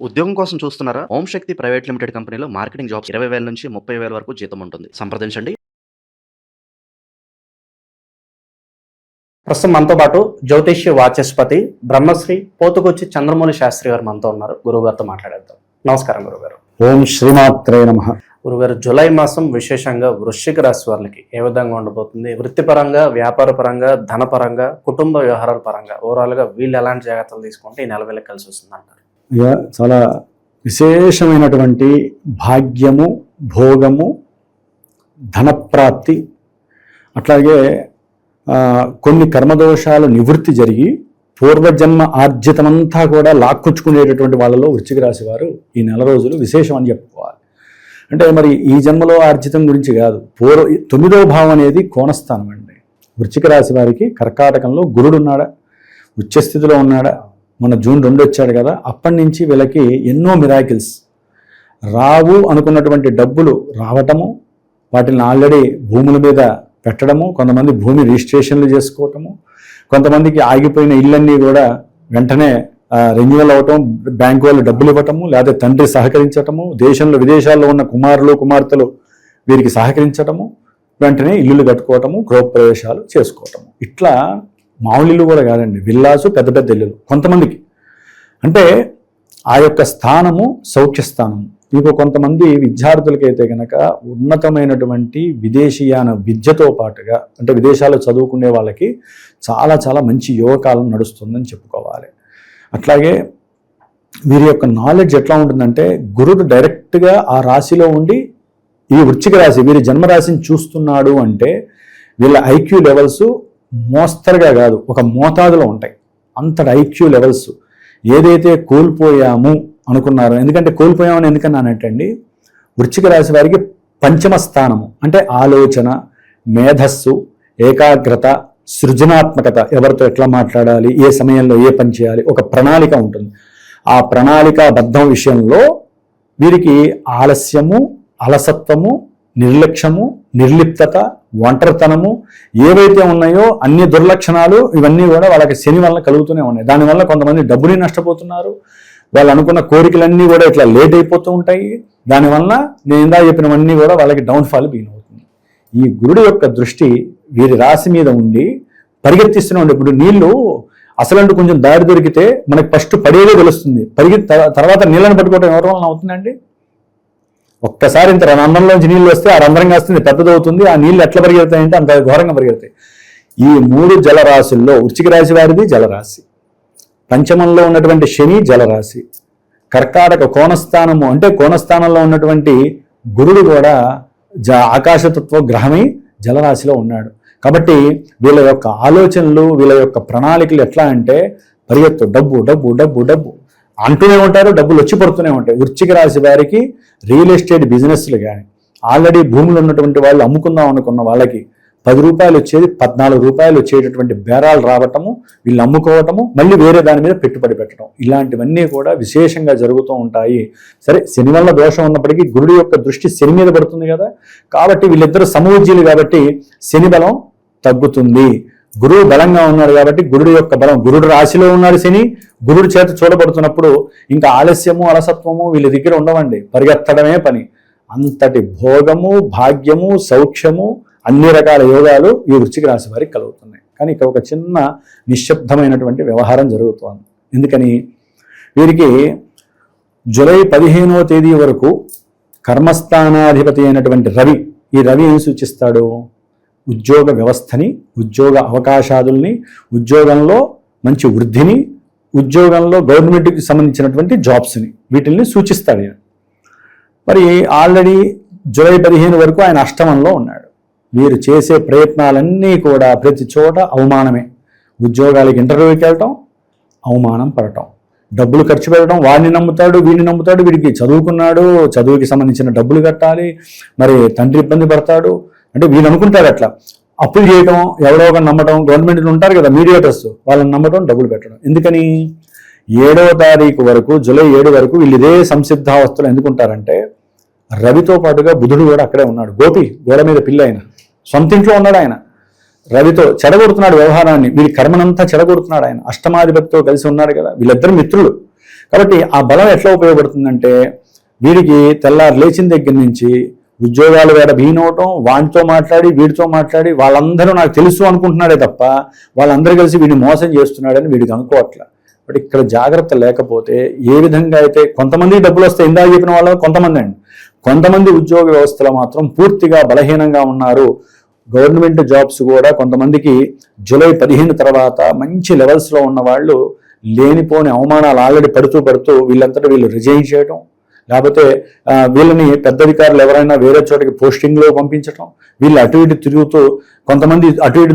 ఉద్యోగం కోసం చూస్తున్నారా? ఓం శక్తి ప్రైవేట్ లిమిటెడ్ కంపెనీలో మార్కెటింగ్ జాబ్స్ 20,000 నుంచి 30,000 వరకు జీతం ఉంటుంది. సంప్రదించండి. ప్రస్తుతం మనతో పాటు జ్యోతిష్య వాచస్పతి బ్రహ్మశ్రీ పోతుకొచ్చి చంద్రమౌళి శాస్త్రి గారు మనతో ఉన్నారు. గురువుగారితో మాట్లాడేద్దాం. నమస్కారం గురుగారు. ఓం శ్రీమాత్రే నమః. గురుగారు, జూలై మాసం విశేషంగా వృశ్చిక రాశి వారికి ఏ విధంగా ఉండబోతుంది? వృత్తిపరంగా, వ్యాపార పరంగా, ధనపరంగా, కుటుంబ వ్యవహారాల పరంగా ఓవరాల్గా వీళ్ళు ఎలాంటి జాగ్రత్తలు తీసుకుంటే ఈ నెల వీళ్ళకి కలిసి వస్తుంది అంటారు? చాలా విశేషమైనటువంటి భాగ్యము, భోగము, ధనప్రాప్తి, అట్లాగే కొన్ని కర్మదోషాలు నివృత్తి జరిగి పూర్వజన్మ ఆర్జితమంతా కూడా లాక్కొచ్చుకునేటటువంటి వాళ్ళలో వృశ్చిక రాశి వారు ఈ నెల రోజులు విశేషం అని చెప్పుకోవాలి. అంటే మరి ఈ జన్మలో ఆర్జితం గురించి కాదు, 9వ భావం అనేది కోణస్థానం అండి. వృశ్చిక రాశి వారికి కర్కాటకంలో గురుడు ఉన్నాడా, ఉచ్చస్థితిలో ఉన్నాడా, మన జూన్ 2 వచ్చాడు కదా, అప్పటి నుంచి వీళ్ళకి ఎన్నో మిరాకిల్స్. రావు అనుకున్నటువంటి డబ్బులు రావటము, వాటిని ఆల్రెడీ భూముల మీద పెట్టడము, కొంతమంది భూమి రిజిస్ట్రేషన్లు చేసుకోవటము, కొంతమందికి ఆగిపోయిన ఇళ్ళన్నీ కూడా వెంటనే రెన్యువల్ అవటం, బ్యాంకు వాళ్ళు డబ్బులు ఇవ్వటము, లేదా తండ్రి సహకరించటము, దేశంలో విదేశాల్లో ఉన్న కుమారులు కుమార్తెలు వీరికి సహకరించటము, వెంటనే ఇల్లులు కట్టుకోవటము, గృహప్రవేశాలు చేసుకోవటము. ఇట్లా మామూలు ఇల్లు కూడా కాదండి, విల్లాసు, పెద్ద పెద్ద ఇల్లులు కొంతమందికి. అంటే ఆ యొక్క స్థానము సౌఖ్యస్థానము. మీకు కొంతమంది విద్యార్థులకైతే కనుక ఉన్నతమైనటువంటి విదేశీయాన విద్యతో పాటుగా, అంటే విదేశాల్లో చదువుకునే వాళ్ళకి చాలా చాలా మంచి యువకాలం నడుస్తుందని చెప్పుకోవాలి. అట్లాగే వీరి యొక్క నాలెడ్జ్ ఎట్లా ఉంటుందంటే, గురుడు డైరెక్ట్గా ఆ రాశిలో ఉండి ఈ వృశ్చిక రాశి వీరి జన్మరాశిని చూస్తున్నాడు అంటే వీళ్ళ ఐక్యూ లెవెల్స్ మోస్తరుగా కాదు, ఒక మోతాదులో ఉంటాయి. అంతటి ఐక్యూ లెవెల్స్. ఏదైతే కోల్పోయాము అనుకున్నారు, ఎందుకంటే కోల్పోయామని ఎందుకన్నానంటండి, వృశ్చిక రాశి వారికి పంచమ స్థానము అంటే ఆలోచన, మేధస్సు, ఏకాగ్రత, సృజనాత్మకత, ఎవరితో ఎట్లా మాట్లాడాలి, ఏ సమయంలో ఏ పని చేయాలి, ఒక ప్రణాళిక ఉంటుంది. ఆ ప్రణాళికాబద్ధం విషయంలో వీరికి ఆలస్యము, అలసత్వము, నిర్లక్ష్యము, నిర్లిప్తత, ఒంటరితనము ఏవైతే ఉన్నాయో అన్ని దుర్లక్షణాలు ఇవన్నీ కూడా వాళ్ళకి శని వల్ల కలుగుతూనే ఉన్నాయి. దానివల్ల కొంతమంది డబ్బుని నష్టపోతున్నారు, వాళ్ళు అనుకున్న కోరికలన్నీ కూడా ఇట్లా లేట్ అయిపోతూ ఉంటాయి. దానివల్ల నేను ఇందా చెప్పినవన్నీ కూడా వాళ్ళకి డౌన్ఫాల్ బిగిన్ అవుతుంది. ఈ గురుడు యొక్క దృష్టి వీరి రాశి మీద ఉండి పరిగెత్తిస్తూనే ఉండే. ఇప్పుడు నీళ్లు అసలంటూ కొంచెం దారి దొరికితే మనకి ఫస్ట్ పడేదే తెలుస్తుంది, తర్వాత నీళ్ళని పట్టుకోవడం ఎవరి వలన అవుతుందండి? ఒక్కసారి ఇంత రంధ్రంలోంచి నీళ్ళు వస్తే ఆ రంధ్రం కాస్తుంది, పెద్దదవుతుంది. ఆ నీళ్ళు ఎట్లా పరిగెడతాయంటే అంత ఘోరంగా పరిగెడతాయి. ఈ 3 జలరాశుల్లో వృశ్చిక రాశి వారిది జలరాశి, పంచమంలో ఉన్నటువంటి శని జలరాశి, కర్కాటక కోణస్థానము అంటే కోణస్థానంలో ఉన్నటువంటి గురుడు కూడా ఆకాశతత్వ గ్రహమై జలరాశిలో ఉన్నాడు. కాబట్టి వీళ్ళ యొక్క ఆలోచనలు, వీళ్ళ యొక్క ప్రణాళికలు ఎట్లా అంటే పరిగెత్తు, డబ్బు డబ్బు డబ్బు డబ్బు అంటూనే ఉంటారు, డబ్బులు వచ్చి పడుతూనే ఉంటాయి. వృశ్చిక రాశి వారికి రియల్ ఎస్టేట్ బిజినెస్లు కానీ, ఆల్రెడీ భూములు ఉన్నటువంటి వాళ్ళు అమ్ముకుందాం అనుకున్న వాళ్ళకి 10 రూపాయలు వచ్చేది 14 రూపాయలు వచ్చేటటువంటి బేరాలు రావటము, వీళ్ళు అమ్ముకోవటము, మళ్ళీ వేరే దాని మీద పెట్టుబడి పెట్టడం, ఇలాంటివన్నీ కూడా విశేషంగా జరుగుతూ ఉంటాయి. సరే, శని వల్ల దోషం ఉన్నప్పటికీ గురుడు యొక్క దృష్టి శని మీద పడుతుంది కదా, కాబట్టి వీళ్ళిద్దరూ సమూజ్యులు కాబట్టి శని బలం తగ్గుతుంది. గురువు బలంగా ఉన్నాడు కాబట్టి గురుడు యొక్క బలం, గురుడు రాశిలో ఉన్నాడు శని, గురుడు చేత చూడబడుతున్నప్పుడు ఇంకా ఆలస్యము, అలసత్వము వీళ్ళ దగ్గర ఉండవండి, పరిగెత్తడమే పని. అంతటి భోగము, భాగ్యము, సౌఖ్యము, అన్ని రకాల యోగాలు ఈ వృశ్చిక రాశి వారికి కలుగుతున్నాయి. కానీ ఇక్కడ ఒక చిన్న నిశ్శబ్దమైనటువంటి వ్యవహారం జరుగుతోంది. ఎందుకని? వీరికి జూలై 15వ తేదీ వరకు కర్మస్థానాధిపతి అయినటువంటి రవి, ఈ రవి ఏం సూచిస్తాడు? ఉద్యోగ వ్యవస్థని, ఉద్యోగ అవకాశాదుల్ని, ఉద్యోగంలో మంచి వృద్ధిని, ఉద్యోగంలో గవర్నమెంట్కి సంబంధించినటువంటి జాబ్స్ని, వీటిల్ని సూచిస్తాడు. మరి ఆల్రెడీ జూలై 15 వరకు ఆయన అష్టమంలో ఉన్నాడు. వీరు చేసే ప్రయత్నాలన్నీ కూడా ప్రతి చోట అవమానమే. ఉద్యోగాలకి ఇంటర్వ్యూకి వెళ్ళటం, అవమానం పడటం, డబ్బులు ఖర్చు పెట్టడం, వాడిని నమ్ముతాడు, వీడిని నమ్ముతాడు, వీడికి చదువుకున్నాడు, చదువుకి సంబంధించిన డబ్బులు కట్టాలి, మరి తండ్రి ఇబ్బంది పడతాడు. అంటే వీళ్ళు అనుకుంటారు అట్లా అప్పులు చేయడం, ఎవరో ఒకరు నమ్మటం, గవర్నమెంట్లు ఉంటారు కదా మీడియేటర్స్, వాళ్ళని నమ్మటం, డబ్బులు పెట్టడం. ఎందుకని? 7వ తారీఖు వరకు, జూలై 7 వరకు వీళ్ళు ఇదే సంసిద్ధావస్థలు ఎందుకుంటారంటే, రవితో పాటుగా బుధుడు కూడా అక్కడే ఉన్నాడు. గోపి గోడ మీద పిల్ల, ఆయన సొంత ఇంట్లో ఉన్నాడు. ఆయన రవితో చెడగొడుతున్నాడు వ్యవహారాన్ని, వీరి కర్మనంతా చెడగొడుతున్నాడు. ఆయన అష్టమాధిపతితో కలిసి ఉన్నాడు కదా, వీళ్ళిద్దరు మిత్రులు. కాబట్టి ఆ బలం ఎట్లా ఉపయోగపడుతుందంటే వీడికి తెల్లారు లేచిన దగ్గర నుంచి ఉద్యోగాలు వేడ బీనవటం, వాడితో మాట్లాడి వీడితో మాట్లాడి వాళ్ళందరూ నాకు తెలుసు అనుకుంటున్నాడే తప్ప వాళ్ళందరూ కలిసి వీడిని మోసం చేస్తున్నాడని వీడికి అనుకోవట్లే. బట్ ఇక్కడ జాగ్రత్త లేకపోతే ఏ విధంగా అయితే కొంతమంది డబ్బులు వస్తాయి, ఇందాక చెప్పిన వాళ్ళు కొంతమంది ఉద్యోగ వ్యవస్థలో మాత్రం పూర్తిగా బలహీనంగా ఉన్నారు. గవర్నమెంట్ జాబ్స్ కూడా కొంతమందికి జూలై 15 తర్వాత మంచి లెవెల్స్లో ఉన్న వాళ్ళు లేనిపోని అవమానాలు ఆల్రెడీ పడుతూ వీళ్ళంతటా వీళ్ళు రిజైన్ చేయడం, లేకపోతే వీళ్ళని పెద్ద అధికారులు ఎవరైనా వేరే చోటకి పోస్టింగ్లో పంపించడం, వీళ్ళు అటు ఇటు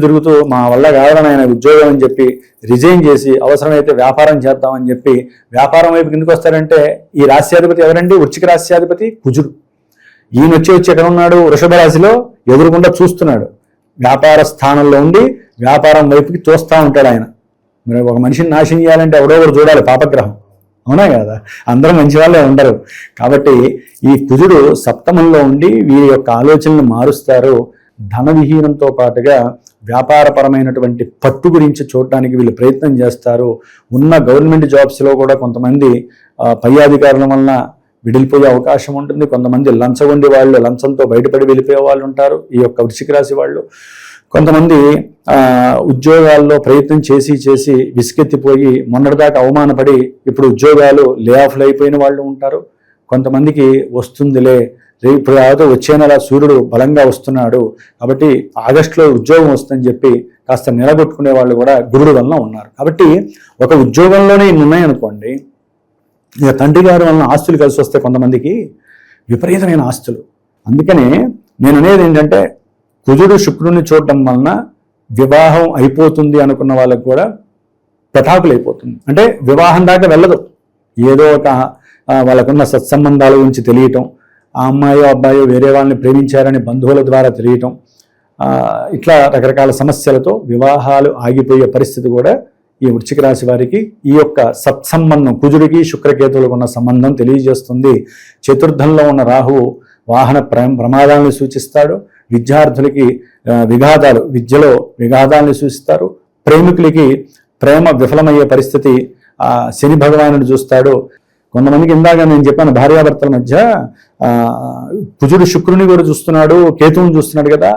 తిరుగుతూ మా వల్ల కాదని ఆయన ఉద్యోగం అని చెప్పి రిజైన్ చేసి అవసరమైతే వ్యాపారం చేద్దామని చెప్పి వ్యాపారం వైపు ఎందుకు వస్తారంటే ఈ రాశ్యాధిపతి ఎవరండి? వృశ్చిక రాశ్యాధిపతి కుజుడు. ఈయన వచ్చి ఎక్కడ ఉన్నాడు? వృషభ రాశిలో ఎదురుకుండా చూస్తున్నాడు. వ్యాపార స్థానంలో ఉండి వ్యాపారం వైపుకి చూస్తూ ఉంటాడు ఆయన. మరి ఒక మనిషిని నాశనం చేయాలంటే ఎవడో ఒకరు చూడాలి, పాపగ్రహం. అవునా కదా? అందరూ మంచి వాళ్ళే ఉండరు. కాబట్టి ఈ కుజుడు సప్తమంలో ఉండి వీరి యొక్క ఆలోచనలు మారుస్తారు. ధన విహీనంతో పాటుగా వ్యాపారపరమైనటువంటి పట్టు గురించి చూడటానికి వీళ్ళు ప్రయత్నం చేస్తారు. ఉన్న గవర్నమెంట్ జాబ్స్లో కూడా కొంతమంది పై అధికారుల వలన విడిలిపోయే అవకాశం ఉంటుంది. కొంతమంది లంచగొండి వాళ్ళు లంచంతో బయటపడి వెళ్ళిపోయే వాళ్ళు ఉంటారు. ఈ యొక్క వృశ్చిక రాశి వాళ్ళు కొంతమంది ఉద్యోగాల్లో ప్రయత్నం చేసి విసుకెత్తిపోయి మొన్నటిదాకా అవమానపడి ఇప్పుడు ఉద్యోగాలు లే ఆఫ్లు అయిపోయిన వాళ్ళు ఉంటారు. కొంతమందికి వస్తుందిలే, ఇప్పుడు వచ్చే నెల సూర్యుడు బలంగా వస్తున్నాడు కాబట్టి ఆగస్టులో ఉద్యోగం వస్తుందని చెప్పి కాస్త నిలబెట్టుకునే వాళ్ళు కూడా గురుడు వలన ఉన్నారు. కాబట్టి ఒక ఉద్యోగంలోనే ఇన్ని ఉన్నాయనుకోండి, ఇక తండ్రి గారి వలన ఆస్తులు కలిసి వస్తే కొంతమందికి విపరీతమైన ఆస్తులు. అందుకనే నేను అనేది ఏంటంటే కుజుడు శుక్రుడిని చూడటం వలన వివాహం అయిపోతుంది అనుకున్న వాళ్ళకు కూడా పెటాకులు అయిపోతుంది. అంటే వివాహం దాకా వెళ్ళదు, ఏదో ఒక వాళ్ళకున్న సత్సంబంధాల గురించి తెలియటం, ఆ అమ్మాయో అబ్బాయో వేరే వాళ్ళని ప్రేమించారని బంధువుల ద్వారా తెలియటం, ఇట్లా రకరకాల సమస్యలతో వివాహాలు ఆగిపోయే పరిస్థితి కూడా ఈ వృశ్చిక రాశి వారికి ఈ యొక్క సత్సంబంధం కుజుడికి శుక్రకేతువులకు ఉన్న సంబంధం తెలియజేస్తుంది. చతుర్థంలో ఉన్న రాహువు వాహన ప్రమాదాలను సూచిస్తాడు. విద్యార్థులకి విద్యలో విఘాతాలను సూచిస్తారు. ప్రేమికులకి ప్రేమ విఫలమయ్యే పరిస్థితి శని భగవానుడు చూస్తాడు. కొంతమందికి ఇందాక నేను చెప్పాను భార్యాభర్తల మధ్య కుజుడు శుక్రుని కూడా చూస్తున్నాడు, కేతువుని చూస్తున్నాడు కదా.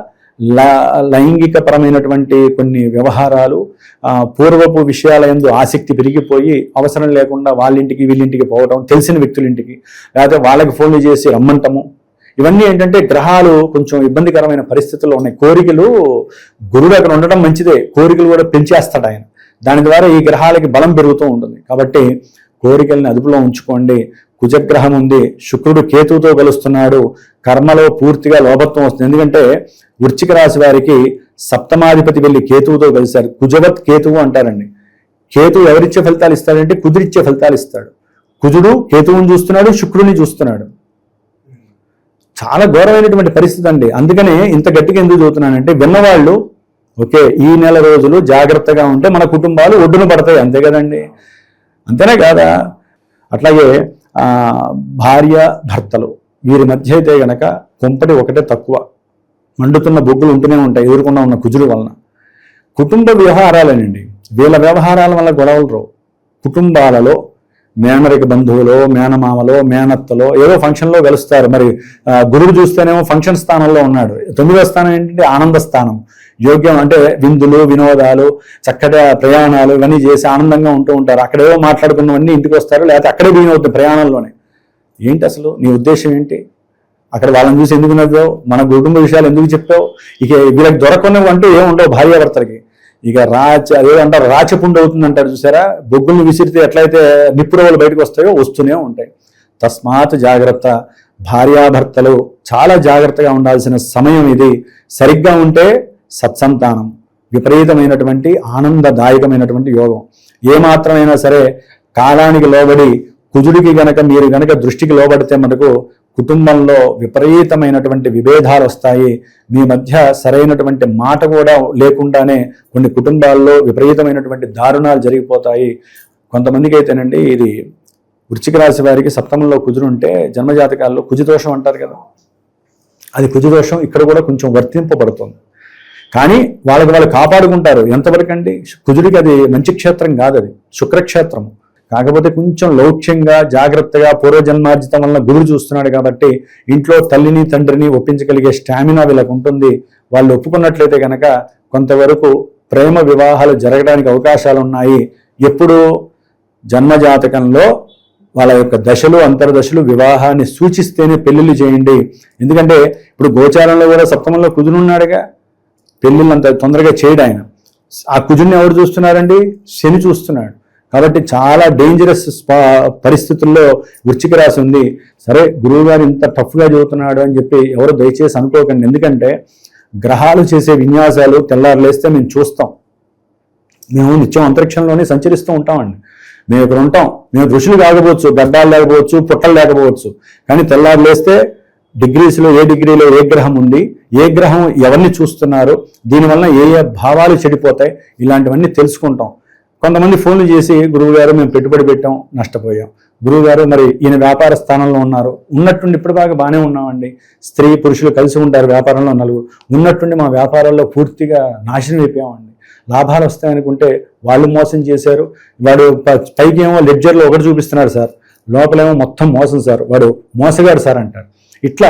లైంగిక పరమైనటువంటి కొన్ని వ్యవహారాలు, పూర్వపు విషయాల యందు ఆసక్తి పెరిగిపోయి అవసరం లేకుండా వాళ్ళింటికి వీళ్ళింటికి పోవటం, తెలిసిన వ్యక్తులింటికి, లేకపోతే వాళ్ళకి ఫోన్లు చేసి రమ్మంటము, ఇవన్నీ ఏంటంటే గ్రహాలు కొంచెం ఇబ్బందికరమైన పరిస్థితుల్లో ఉన్నాయి. కోరికలు, గురుడు అక్కడ ఉండడం మంచిదే, కోరికలు కూడా పెంచేస్తాడు ఆయన. దాని ద్వారా ఈ గ్రహాలకి బలం పెరుగుతూ ఉంటుంది. కాబట్టి కోరికల్ని అదుపులో ఉంచుకోండి. కుజగ్రహం ఉంది, శుక్రుడు కేతువుతో కలుస్తున్నాడు, కర్మలో పూర్తిగా లోభత్వం వస్తుంది. ఎందుకంటే వృశ్చిక రాశి వారికి సప్తమాధిపతి వెళ్ళి కేతువుతో కలిశారు. కుజవత్ కేతువు అంటారండి. కేతువు ఎవరిచ్చే ఫలితాలు ఇస్తాడంటే కుజుడిచ్చే ఫలితాలు ఇస్తాడు. కుజుడు కేతువుని చూస్తున్నాడు, శుక్రుడిని చూస్తున్నాడు. చాలా ఘోరమైనటువంటి పరిస్థితి అండి. అందుకనే ఇంత గట్టిగా ఎందుకు చదువుతున్నానంటే విన్నవాళ్ళు ఓకే ఈ నెల రోజులు జాగ్రత్తగా ఉంటే మన కుటుంబాలు ఒడ్డున పడతాయి, అంతే కదండి. అంతేనే కాదా? అట్లాగే భార్య భర్తలు వీరి మధ్య అయితే గనక కొంపటి ఒకటే తక్కువ, మండుతున్న బొగ్గులు ఉంటూనే ఉంటాయి ఎదురుకుండా ఉన్న కుజుడు వలన. కుటుంబ వ్యవహారాలేనండి, వీళ్ళ వ్యవహారాల వల్ల గొడవలు రావు. కుటుంబాలలో మేనరిక బంధువులో, మేనమామలో, మేనత్తలో ఏదో ఫంక్షన్లో కలుస్తారు. మరి గురుడు చూస్తేనేమో ఫంక్షన్ స్థానంలో ఉన్నాడు. 9వ స్థానం ఏంటంటే ఆనంద స్థానం. యోగ్యం అంటే విందులు, వినోదాలు, చక్కటి ప్రయాణాలు ఇవన్నీ చేసి ఆనందంగా ఉంటూ ఉంటారు. అక్కడేవో మాట్లాడుకున్నవన్నీ ఇంటికి వస్తారు, లేకపోతే అక్కడే అవుతుంది ప్రయాణంలోనే. ఏంటి అసలు నీ ఉద్దేశం ఏంటి? అక్కడ వాళ్ళని చూసి ఎందుకు నవ్వావు? మన కుటుంబ విషయాలు ఎందుకు చెప్పావు? ఇక వీళ్ళకి దొరకనివి అంటూ ఏముండవు భార్యాభర్తలకి. ఇక ఏదంటారు రాచపుండు అవుతుంది అంటారు చూసారా, బొగ్గుల్ని విసిరితే ఎట్లయితే నిప్పురవ్వలు బయటకు వస్తాయో వస్తూనే ఉంటాయి. తస్మాత్ జాగ్రత్త. భార్యాభర్తలు చాలా జాగ్రత్తగా ఉండాల్సిన సమయం ఇది. సరిగ్గా ఉంటే సత్సంతానం, విపరీతమైనటువంటి ఆనందదాయకమైనటువంటి యోగం. ఏమాత్రమైనా సరే కాలానికి లోబడి కుజుడికి మీరు గనక దృష్టికి లోబడితే మనకు కుటుంబంలో విపరీతమైనటువంటి విభేదాలు వస్తాయి. మీ మధ్య సరైనటువంటి మాట కూడా లేకుండానే కొన్ని కుటుంబాల్లో విపరీతమైనటువంటి దారుణాలు జరిగిపోతాయి. కొంతమందికి అయితేనండి ఇది వృశ్చిక రాశి వారికి సప్తమంలో కుజుడు ఉంటే జన్మజాతకాల్లో కుజదోషం అంటారు కదా, అది కుజదోషం ఇక్కడ కూడా కొంచెం వర్తింపబడుతుంది. కానీ వాళ్ళు కాపాడుకుంటారు. ఎంతవరకు అండి? కుజుడికి అది మంచి క్షేత్రం కాదు, అది శుక్రక్షేత్రము. కాకపోతే కొంచెం లౌక్యంగా జాగ్రత్తగా పూర్వజన్మార్జితం వలన గురువు చూస్తున్నాడు కాబట్టి ఇంట్లో తల్లిని తండ్రిని ఒప్పించగలిగే స్టామినా వీళ్ళకు ఉంటుంది. వాళ్ళు ఒప్పుకున్నట్లయితే కనుక కొంతవరకు ప్రేమ వివాహాలు జరగడానికి అవకాశాలు ఉన్నాయి. ఎప్పుడు జన్మజాతకంలో వాళ్ళ యొక్క దశలు అంతర్దశలు వివాహాన్ని సూచిస్తేనే పెళ్లిళ్ళు చేయండి. ఎందుకంటే ఇప్పుడు గోచారంలో కూడా సప్తమంలో కుజునున్నాడుగా, పెళ్లిళ్ళు అంత తొందరగా చేయడు ఆయన. ఆ కుజుడిని ఎవరు చూస్తున్నారండి? శని చూస్తున్నాడు. కాబట్టి చాలా డేంజరస్ పరిస్థితుల్లో వృశ్చిక రాశి ఉంది. సరే గురువు గారు ఇంత టఫ్గా చదువుతున్నాడు అని చెప్పి ఎవరు దయచేసి అనుకోకండి. ఎందుకంటే గ్రహాలు చేసే విన్యాసాలు తెల్లారు లేస్తే మేము చూస్తాం. మేము నిత్యం అంతరిక్షంలోనే సంచరిస్తూ ఉంటామండి. మేము ఇక్కడ ఉంటాం. మేము ఋషులు కాకపోవచ్చు, గడ్డాలు లేకపోవచ్చు, పుట్టలు లేకపోవచ్చు, కానీ తెల్లారు లేస్తే డిగ్రీస్లో ఏ డిగ్రీలో ఏ గ్రహం ఉంది, ఏ గ్రహం ఎవరిని చూస్తున్నారు, దీనివల్ల ఏ ఏ భావాలు చెడిపోతాయి, ఇలాంటివన్నీ తెలుసుకుంటాం. కొంతమంది ఫోన్లు చేసి గురువుగారు మేము పెట్టుబడి పెట్టాం నష్టపోయాం, గురువుగారు మరి ఈయన వ్యాపార స్థానంలో ఉన్నారు, ఉన్నట్టుండి ఇప్పుడు దాకా బాగానే ఉన్నామండి, స్త్రీ పురుషులు కలిసి ఉంటారు వ్యాపారంలో నలుగురు, ఉన్నట్టుండి మా వ్యాపారాల్లో పూర్తిగా నాశనం అయిపోయామండి, లాభాలు వస్తాయనుకుంటే వాళ్ళు మోసం చేశారు, వాడు పైకి ఏమో లెడ్జర్లో ఒకటి చూపిస్తున్నారు సార్, లోపలేమో మొత్తం మోసం సార్, వాడు మోసగాడు సార్ అంటారు. ఇట్లా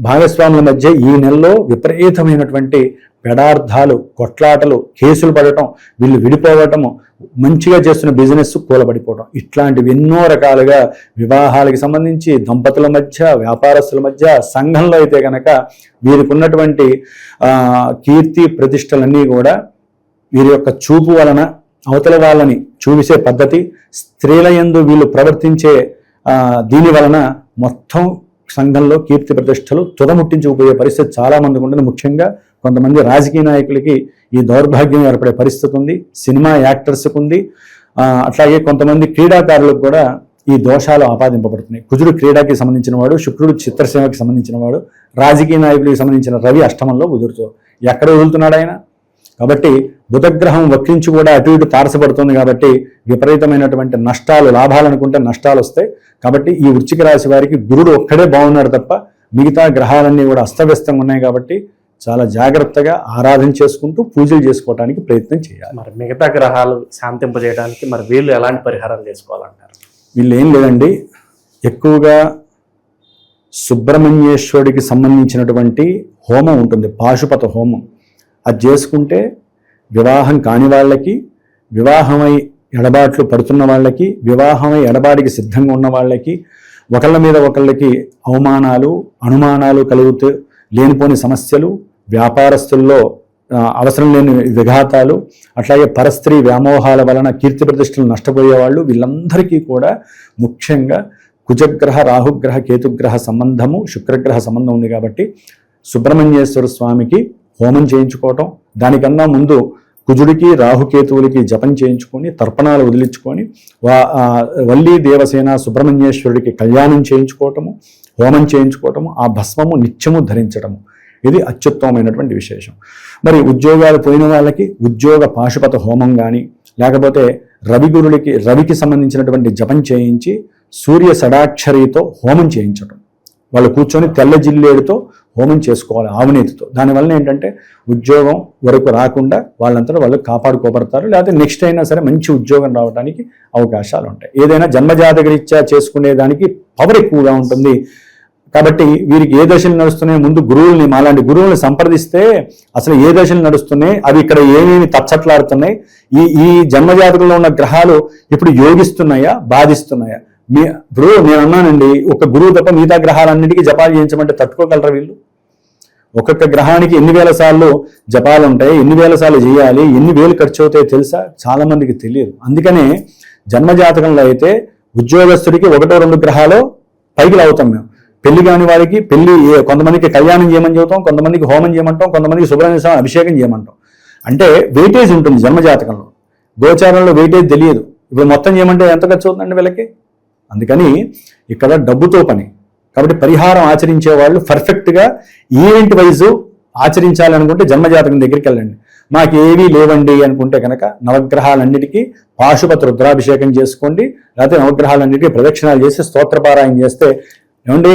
భాగస్వాముల మధ్య ఈ నెలలో విపరీతమైనటువంటి పెడార్థాలు, కొట్లాటలు, కేసులు పడటం, వీళ్ళు విడిపోవటము, మంచిగా చేస్తున్న బిజినెస్ కూలబడిపోవడం, ఇట్లాంటివి ఎన్నో రకాలుగా వివాహాలకు సంబంధించి దంపతుల మధ్య, వ్యాపారస్తుల మధ్య, సంఘంలో అయితే కనుక వీరికి ఉన్నటువంటి కీర్తి ప్రతిష్టలన్నీ కూడా వీరి యొక్క చూపు వలన అవతల వాళ్ళని చూసే పద్ధతి, స్త్రీల యందు వీళ్ళు ప్రవర్తించే దీని వలన మొత్తం సంఘంలో కీర్తి ప్రతిష్టలు తుదముట్టించుకుపోయే పరిస్థితి చాలా మందికి ఉంటుంది. ముఖ్యంగా కొంతమంది రాజకీయ నాయకులకి ఈ దౌర్భాగ్యం ఏర్పడే పరిస్థితి ఉంది, సినిమా యాక్టర్స్కి ఉంది, అట్లాగే కొంతమంది క్రీడాకారులకు కూడా ఈ దోషాలు ఆపాదింపబడుతున్నాయి. కుజుడు క్రీడాకి సంబంధించిన వాడు, శుక్రుడు చిత్రసేవకి సంబంధించిన వాడు, రాజకీయ నాయకులకు సంబంధించిన రవి అష్టమంలో కుదురుతూ ఎక్కడ వదులుతున్నాడు ఆయన. కాబట్టి బుధగ్రహం వక్రించి కూడా అటు ఇటు తారసపడుతుంది కాబట్టి విపరీతమైనటువంటి నష్టాలు, లాభాలు అనుకుంటే నష్టాలు వస్తాయి. కాబట్టి ఈ వృశ్చిక రాశి వారికి గురుడు ఒక్కడే బాగున్నాడు తప్ప మిగతా గ్రహాలన్నీ కూడా అస్తవ్యస్తంగా ఉన్నాయి. కాబట్టి చాలా జాగ్రత్తగా ఆరాధన చేసుకుంటూ పూజలు చేసుకోవడానికి ప్రయత్నం చేయాలి. మరి మిగతా గ్రహాలు శాంతింపజేయడానికి మరి వీళ్ళు ఎలాంటి పరిహారాలు చేసుకోవాలంటారు? వీళ్ళు ఏం లేదండి, ఎక్కువగా సుబ్రహ్మణ్యేశ్వరుడికి సంబంధించినటువంటి హోమం ఉంటుంది, పాశుపత హోమం. అది చేసుకుంటే వివాహం కాని వాళ్ళకి, వివాహమై ఎడబాట్లు పడుతున్న వాళ్ళకి, వివాహమై ఎడబాటికి సిద్ధంగా ఉన్న వాళ్ళకి, ఒకళ్ళ మీద ఒకళ్ళకి అవమానాలు, అనుమానాలు కలుగుతూ లేనిపోని సమస్యలు, వ్యాపారస్తుల్లో అవసరం లేని విఘాతాలు, అట్లాగే పరస్త్రీ వ్యామోహాల వలన కీర్తి ప్రతిష్టలు నష్టపోయేవాళ్ళు, వీళ్ళందరికీ కూడా ముఖ్యంగా కుజగ్రహ, రాహుగ్రహ, కేతుగ్రహ సంబంధము, శుక్రగ్రహ సంబంధం ఉంది. కాబట్టి సుబ్రహ్మణ్యేశ్వర స్వామికి హోమం చేయించుకోవటం, దానికన్నా ముందు కుజుడికి రాహుకేతువులకి జపం చేయించుకొని తర్పణాలు వదిలించుకొని వల్లి దేవసేన సుబ్రహ్మణ్యేశ్వరుడికి కళ్యాణం చేయించుకోవటము, హోమం చేయించుకోవటము, ఆ భస్మము నిత్యము ధరించటము, ఇది అత్యుత్తమమైనటువంటి విశేషం. మరి ఉద్యోగాలు పోయిన వాళ్ళకి ఉద్యోగ పాశుపత హోమం కానీ, లేకపోతే రవికి సంబంధించినటువంటి జపం చేయించి సూర్య షడాక్షరితో హోమం చేయించటం, వాళ్ళు కూర్చొని తెల్ల జిల్లేడుతో హోమం చేసుకోవాలి ఆవునేతితో. దానివల్ల ఏంటంటే ఉద్యోగం వరకు రాకుండా వాళ్ళంతా వాళ్ళు కాపాడుకోబడతారు, లేకపోతే నెక్స్ట్ అయినా సరే మంచి ఉద్యోగం రావడానికి అవకాశాలు ఉంటాయి. ఏదైనా జన్మజాతకరీత్యా చేసుకునేదానికి పవర్ ఎక్కువగా ఉంటుంది. కాబట్టి వీరికి ఏ దశలు నడుస్తున్నాయి, ముందు గురువుల్ని, మాలాంటి గురువుల్ని సంప్రదిస్తే అసలు ఏ దశలు నడుస్తున్నాయి, అవి ఇక్కడ ఏమేమి తచ్చట్లాడుతున్నాయి, ఈ జన్మజాతకంలో ఉన్న గ్రహాలు ఇప్పుడు యోగిస్తున్నాయా, బాధిస్తున్నాయా. ఇప్పుడు నేను అన్నానండి, ఒక గురువు తప్ప మిగతా గ్రహాలన్నిటికీ జపాలు చేయించమంటే తట్టుకోగలరా వీళ్ళు? ఒక్కొక్క గ్రహానికి ఎన్ని వేల సార్లు జపాలు ఉంటాయి, ఎన్ని వేల సార్లు చేయాలి, ఎన్ని వేలు ఖర్చు అవుతాయో తెలుసా? చాలా మందికి తెలియదు. అందుకనే జన్మజాతకంలో అయితే ఉద్యోగస్తుడికి 1-2 గ్రహాలు పైకి లాగుతాం మేము. పెళ్లి కాని వారికి కొంతమందికి కళ్యాణం చేయమని చెబుతాం, కొంతమందికి హోమం చేయమంటాం, కొంతమందికి సుబ్రహ్మణ్య స్వామి అభిషేకం చేయమంటాం. అంటే వెయిటేజ్ ఉంటుంది జన్మజాతకంలో, గోచారంలో వెయిటేజ్ తెలియదు. ఇప్పుడు మొత్తం చేయమంటే ఎంత ఖర్చు అవుతుందండి వీళ్ళకి? అందుకని ఇక్కడ డబ్బుతో పని. కాబట్టి పరిహారం ఆచరించే వాళ్ళు పర్ఫెక్ట్గా ఈవెంట్ వైజు ఆచరించాలనుకుంటే జన్మజాతకం దగ్గరికి వెళ్ళండి. మాకు ఏవీ లేవండి అనుకుంటే కనుక నవగ్రహాలన్నిటికీ పాశుపత రుద్రాభిషేకం చేసుకోండి, లేకపోతే నవగ్రహాలన్నిటికీ ప్రదక్షిణాలు చేసి స్తోత్రపారాయణ చేస్తే ఏమండి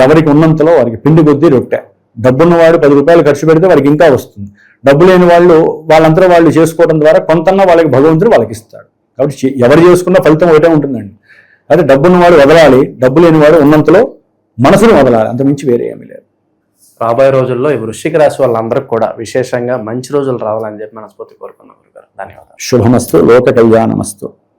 ఎవరికి ఉన్నంతలో వారికి పిండి కొద్దీ రొట్టె. డబ్బున్నవాడు 10 రూపాయలు ఖర్చు పెడితే వారికి ఇంకా వస్తుంది. డబ్బు లేని వాళ్ళు వాళ్ళంతా వాళ్ళు చేసుకోవడం ద్వారా కొంతన్నా వాళ్ళకి భగవంతుడు వాళ్ళకి ఇస్తాడు. కాబట్టి ఎవరు చేసుకున్న ఫలితం ఒకటే ఉంటుందండి. అదే డబ్బున్నవాడు వదలాలి, డబ్బు లేనివాడు ఉన్నంతలో మనసును వదలాలి, అంతమించి వేరే ఏమీ లేదు. రాబోయే రోజుల్లో ఈ వృశ్చిక రాశి వాళ్ళందరికీ కూడా విశేషంగా మంచి రోజులు రావాలని చెప్పి మనస్ఫూర్తి కోరుకున్నాం గురుగారు. ధన్యవాదాలు. శుభమస్తు, లోక కళ్యాణమస్తు.